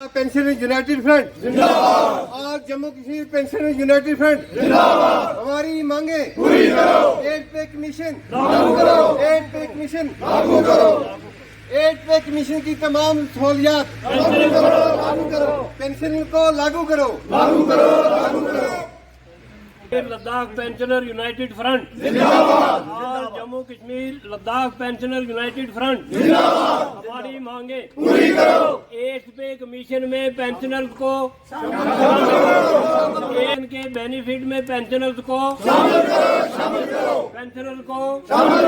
Pension united front जिंदाबाद। आज Jammu Kashmir pension united front जिंदाबाद। हमारी मांगे पूरी करो। 8 पे कमीशन लागू करो। 8 पे कमीशन लागू करो। 8 पे कमीशन की तमाम सहूलियात लागू करो। पेंशन को लागू करो। लागू करो। लागू करो। लद्दाख पेंशनर यूनाइटेड फ्रंट जिंदाबाद। आज Jammu Kashmir Ladakh pensioner united front जिंदाबाद। हमारी मांगे पूरी करो। 8 पे कमीशन में पेंशनर्स को के बेनिफिट में पेंशनर्स को शामिल करो। पेंशनर्स को शामिल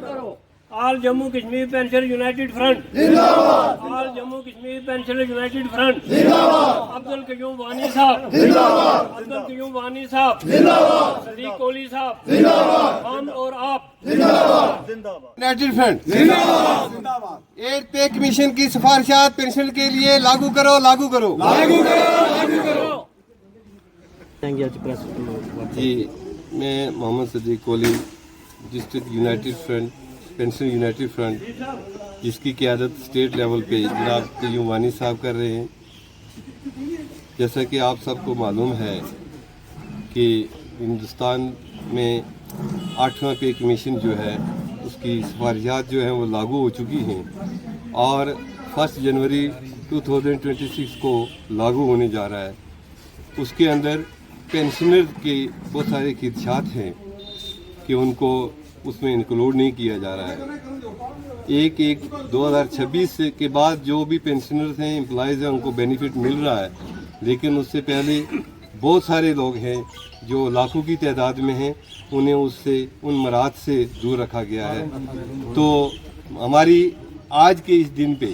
करो। All Jammu Kashmir pensioner united front जिंदाबाद। All Jammu Kashmir pensioner united front जिंदाबाद। अब्दुल कयूम वानी साहब जिंदाबाद। अब्दुल कयूम वानी साहब जिंदाबाद। सदीक कोहली साहब जिंदाबाद। हम और आप जिंदाबाद। यूनाइटेड फ्रंट जिंदाबाद। 8 पे कमीशन की सिफारिशात पेंशन के लिए लागू करो। लागू करो। लागू करो। लागू करो। जी, मैं Mohammad Sadiq Kohli district united front pension united front, जिसकी क़यादत स्टेट लेवल पे जनाब कयूम वानी साहब कर रहे हैं। जैसा कि आप सबको मालूम है कि हिंदुस्तान में 8वां पे कमीशन जो है उसकी सिफारिशात जो हैं वो लागू हो चुकी हैं और 1 जनवरी 2026 को लागू होने जा रहा है। उसके अंदर पेंशनर के बहुत सारे खदशात हैं कि उनको उसमें इंक्लूड नहीं किया जा रहा है। 1/1/2026 के बाद जो भी पेंशनर्स हैं, एम्प्लॉयज़ हैं, उनको बेनिफिट मिल रहा है, लेकिन उससे पहले बहुत सारे लोग हैं जो लाखों की तादाद में हैं, उन्हें उससे उन मराहत से दूर रखा गया है। तो हमारी आज के इस दिन पे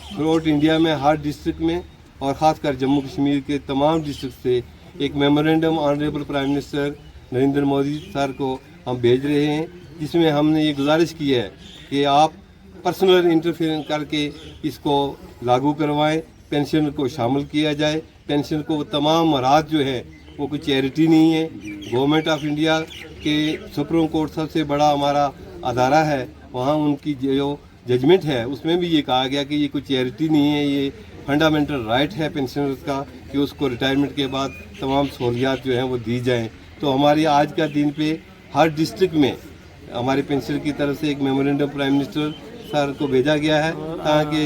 थ्रू आउट इंडिया में हर डिस्ट्रिक्ट में और ख़ासकर जम्मू कश्मीर के तमाम डिस्ट्रिक्ट से एक memorandum honourable prime minister Narendra Modi sir को हम भेज रहे हैं, जिसमें हमने ये गुजारिश की है कि आप पर्सनल इंटरफेरेंस करके इसको लागू करवाएं, पेंशन को शामिल किया जाए। पेंशन को तमाम मराहत जो है वो कोई चैरिटी नहीं है। गवर्नमेंट ऑफ इंडिया के सुप्रीम कोर्ट सबसे बड़ा हमारा अदारा है, वहाँ उनकी जो जजमेंट है उसमें भी ये कहा गया कि ये कोई चैरिटी नहीं है, ये फंडामेंटल राइट है पेंशनर्स का कि उसको रिटायरमेंट के बाद तमाम सहूलियात जो हैं वो दी जाएँ। तो हमारी आज का दिन पे हर डिस्ट्रिक्ट में हमारे पेंशन की तरफ से एक मेमोरेंडम प्राइम मिनिस्टर सर को भेजा गया है, ताकि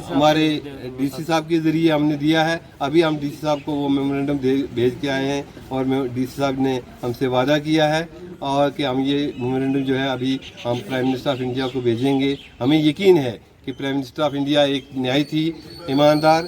हमारे डीसी साहब के ज़रिए हमने दिया है। अभी हम डीसी साहब को वो मेमोरेंडम भेज के आए हैं और डीसी साहब ने हमसे वादा किया है और कि हम ये मेमोरेंडम जो है अभी हम प्राइम मिनिस्टर ऑफ इंडिया को भेजेंगे। हमें यकीन है कि प्राइम मिनिस्टर ऑफ इंडिया एक न्यायी, ईमानदार,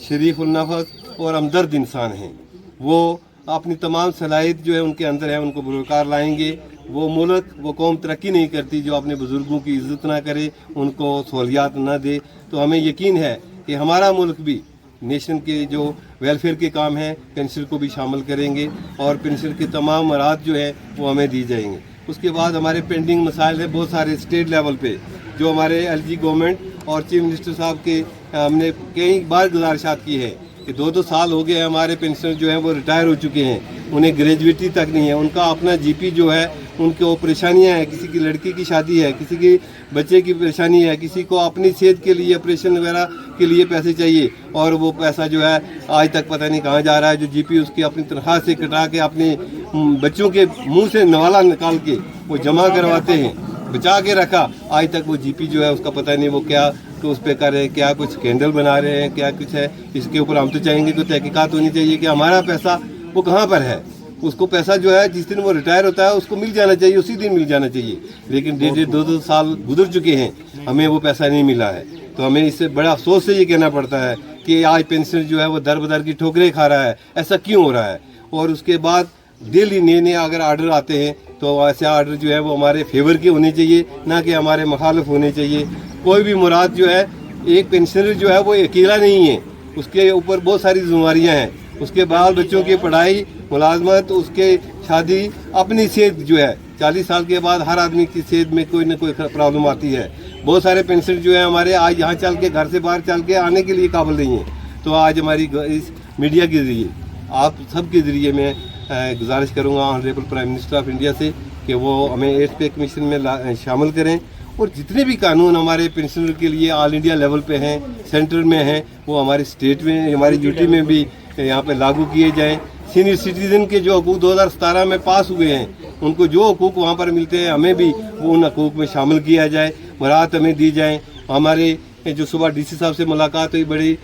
शरीफ उल नफ्स और हमदर्द इंसान हैं। वो अपनी तमाम सलाहियत जो है उनके अंदर है, उनको बरकरार लाएंगे। वो मुल्क, वो कौम तरक्की नहीं करती जो अपने बुज़ुर्गों की इज़्ज़त ना करे, उनको सहूलियात ना दे। तो हमें यकीन है कि हमारा मुल्क भी नेशन के जो वेलफेयर के काम हैं पेंशन को भी शामिल करेंगे और पेंशन के तमाम मराहत जो है वो हमें दी जाएंगे। उसके बाद हमारे पेंडिंग मसाइल हैं बहुत सारे स्टेट लेवल पे, जो हमारे एलजी गवर्नमेंट और चीफ मिनिस्टर साहब के हमने कई बार गुजारिशात की है कि 2-2 साल हो गए हमारे पेंशनर जो हैं वो रिटायर हो चुके हैं, उन्हें ग्रेजुएटी तक नहीं है, उनका अपना जीपी जो है, उनके वो परेशानियाँ हैं, किसी की लड़की की शादी है, किसी की बच्चे की परेशानी है, किसी को अपनी सेहत के लिए ऑपरेशन वगैरह के लिए पैसे चाहिए और वो पैसा जो है आज तक पता नहीं कहाँ जा रहा है। जो जीपी उसकी अपनी तनख्वाह से कटा के अपने बच्चों के मुँह से नवाला निकाल के वो जमा करवाते हैं, बचा के रखा, आज तक वो जीपी जो है उसका पता नहीं वो क्या तो उस पर कर रहे हैं, क्या कुछ कैंडल बना रहे हैं, क्या कुछ है। इसके ऊपर हम तो चाहेंगे कि तहकीकात होनी चाहिए कि हमारा पैसा वो कहाँ पर है। उसको पैसा जो है जिस दिन वो रिटायर होता है उसको मिल जाना चाहिए, उसी दिन मिल जाना चाहिए, लेकिन 1.5-2 साल गुजर चुके हैं, हमें वो पैसा नहीं मिला है। तो हमें इससे बड़ा अफसोस से ये कहना पड़ता है कि आज पेंशन जो है वो दर बदर की ठोकरें खा रहा है। ऐसा क्यों हो रहा है? और उसके बाद डेली नए अगर आर्डर आते हैं तो ऐसे आर्डर जो है वो हमारे फेवर के होने चाहिए, ना कि हमारे मुखालिफ होने चाहिए। कोई भी मुराद जो है, एक पेंशनर जो है वो अकेला नहीं है, उसके ऊपर बहुत सारी जिम्मेदारियाँ हैं, उसके बाल बच्चों की पढ़ाई, मुलाजमत, उसके शादी, अपनी सेहत जो है 40 साल के बाद हर आदमी की सेहत में कोई ना कोई प्रॉब्लम आती है। बहुत सारे पेंशनर जो है हमारे आज यहाँ चल के घर से बाहर चल के आने के लिए काबिल नहीं है। तो आज हमारी इस मीडिया के ज़रिए, आप सब के ज़रिए मैं गुजारिश करूँगा honourable prime minister of India से कि वो हमें 8 पे कमीशन में शामिल करें और जितने भी कानून हमारे पेंशनर के लिए ऑल इंडिया लेवल पे हैं, सेंटर में हैं, वो हमारे स्टेट में, हमारी यूटी में भी यहाँ पे लागू किए जाएं। सीनियर सिटीजन के जो हकूक़ 2017 में पास हुए हैं, उनको जो हकूक़ वहाँ पर मिलते हैं, हमें भी वो उन हकूक़ में शामिल किया जाए, मराहत हमें दी जाएँ। हमारे जो सुबह डीसी साहब से मुलाकात हुई, बड़ी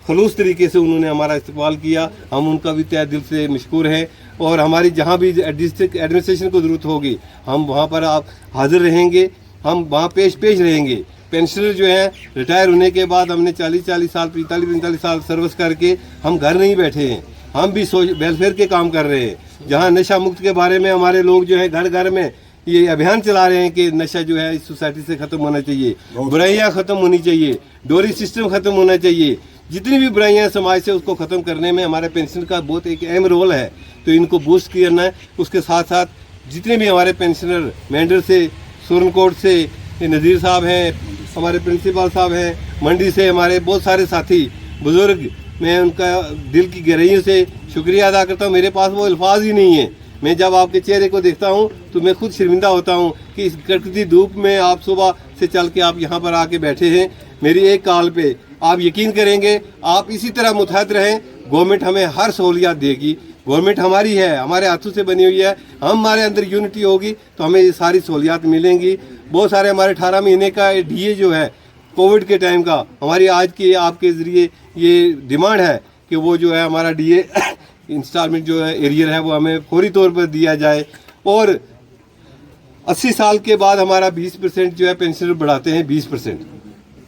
खलूस तरीके से उन्होंने हमारा इस्तकबाल किया, हम उनका भी तहे दिल से मशकूर हैं। और हमारी जहाँ भी डिस्ट्रिक्ट एडमिनिस्ट्रेशन को ज़रूरत होगी, हम वहाँ पर आप हाजिर रहेंगे, हम वहाँ पेश रहेंगे। पेंशनर जो हैं, रिटायर होने के बाद हमने 40 साल 45 साल सर्विस करके हम घर नहीं बैठे हैं, हम भी वेलफेयर के काम कर रहे हैं। जहाँ नशा मुक्त के बारे में हमारे लोग जो है घर घर में ये अभियान चला रहे हैं कि नशा जो है इस सोसाइटी से ख़त्म होना चाहिए, बुराइयाँ ख़त्म होनी चाहिए, डोरी सिस्टम ख़त्म होना चाहिए। जितनी भी बुराइयां समाज से उसको ख़त्म करने में हमारे पेंशन का बहुत एक अहम रोल है, तो इनको बूस्ट करना है। उसके साथ साथ जितने भी हमारे पेंशनर मेंढर से, सुरनकोट से नज़ीर साहब हैं, हमारे प्रिंसिपल साहब हैं, मंडी से हमारे बहुत सारे साथी बुज़ुर्ग, मैं उनका दिल की गहराइयों से शुक्रिया अदा करता हूँ। मेरे पास वो अल्फाज ही नहीं है। मैं जब आपके चेहरे को देखता हूँ तो मैं खुद शर्मिंदा होता हूँ कि इस कड़कती धूप में आप सुबह से चल के आप यहाँ पर आके बैठे हैं। मेरी एक कॉल पे आप यकीन करेंगे, आप इसी तरह मुतहद रहें, गवर्नमेंट हमें हर सहूलियत देगी। गवर्नमेंट हमारी है, हमारे हाथों से बनी हुई है, हमारे अंदर यूनिटी होगी तो हमें ये सारी सहूलियत मिलेंगी। बहुत सारे हमारे 18 महीने का डीए जो है कोविड के टाइम का, हमारी आज की आपके ज़रिए ये डिमांड है कि वो जो है हमारा डीए इंस्टॉलमेंट जो है एरियर है वो हमें फौरी तौर पर दिया जाए। और 80 साल के बाद हमारा 20% जो है पेंशन बढ़ाते हैं, 20%।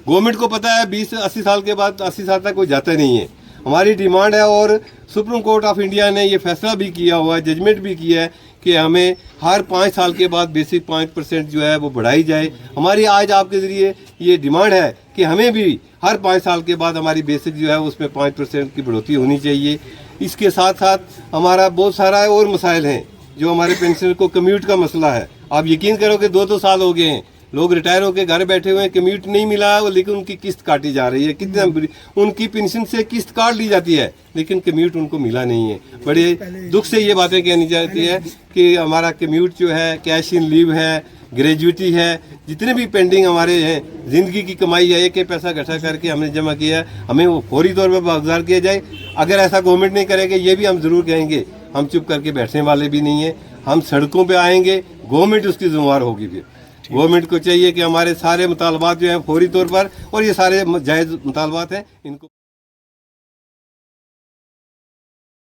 गवर्नमेंट को पता है 80 साल के बाद 80 साल तक कोई जाता नहीं है, हमारी डिमांड है। और सुप्रीम कोर्ट ऑफ इंडिया ने ये फैसला भी किया हुआ है, जजमेंट भी किया है कि हमें हर 5 साल के बाद बेसिक 5% जो है वो बढ़ाई जाए। हमारी आज आपके ज़रिए ये डिमांड है कि हमें भी हर 5 साल के बाद हमारी बेसिक जो है उसमें 5% की बढ़ोतरी होनी चाहिए। इसके साथ साथ हमारा बहुत सारा और मसाइल हैं जो हमारे पेंशनर को कम्यूट का मसला है। आप यकीन करो कि 2 साल हो गए हैं, लोग रिटायर होकर घर बैठे हुए हैं, कम्यूट नहीं मिला है, लेकिन उनकी किस्त काटी जा रही है। कितना उनकी पेंशन से किस्त काट ली जाती है, लेकिन कम्यूट उनको मिला नहीं है। बड़े दुख से ये बातें कहनी चाहती है कि हमारा कम्यूट जो है, कैश इन लीव है, ग्रेजुएटी है, जितने भी पेंडिंग हमारे हैं, ज़िंदगी की कमाई है, एक पैसा इकट्ठा करके हमने जमा किया है, हमें वो फौरी तौर पर वागुज़ार किया जाए। अगर ऐसा गवर्नमेंट नहीं करेगा, ये भी हम ज़रूर कहेंगे, हम चुप करके बैठने वाले भी नहीं हैं, हम सड़कों पे आएंगे, गवर्नमेंट उसकी ज़िम्मेदार होगी। फिर गवर्नमेंट को चाहिए कि हमारे सारे मुतालबात जो हैं फौरी तौर पर, और ये सारे जायज़ मुतालबात हैं, इनको